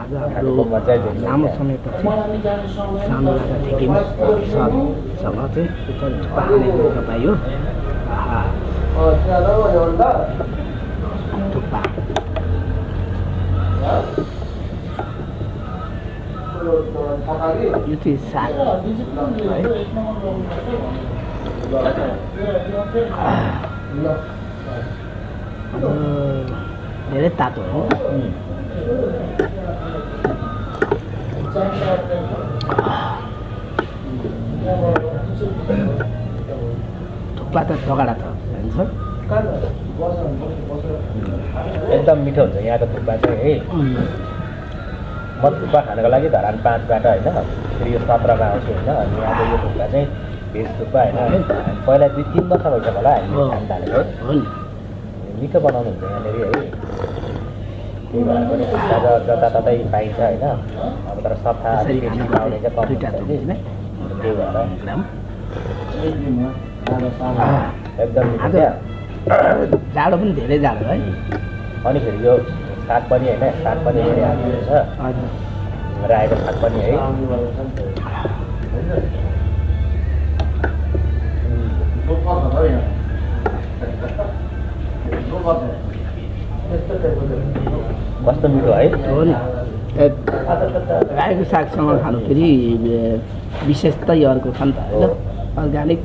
आज हाम्रो लामो समयपछि सानो राजा ढिकिम सरसँग चाहिँ थुक्पा खाने मौका पाइयो। थुक्पा यो चाहिँ साग है। धेरै तातो हो। थुक्पा त तगडा छ भन्छ। एकदम मिठो हुन्छ यहाँको थुक्पा चाहिँ है। म थुक्पा खानको लागि धरान 5बाट होइन फेरि यो 17मा आउँछु होइन। अनि यहाँको यो थुक्पा चाहिँ भेज थुक्पा होइन पहिला 2-3 वर्ष भइसक्यो होला हामीले खान थालेको है। मिठो बनाउनुहुन्छ यहाँनिर है। त्यही भएर पनि थुक्पा त जताततै पाइन्छ होइन। अब तर सफा पाउने चाहिँ कम हुन्छ कि त्यही भएर एकदम मिठो क्या। जाडो पनि धेरै जाडो है। अनि फेरि यो साग पनि होइन साग पनि धेरै हाल्नु छ। रायोको साग पनि है। कस्तो मिठो है। हो नि रायोको सागसँग खानु फेरि विशेष त अर्को छ नि त होइन अर्ग्यानिक।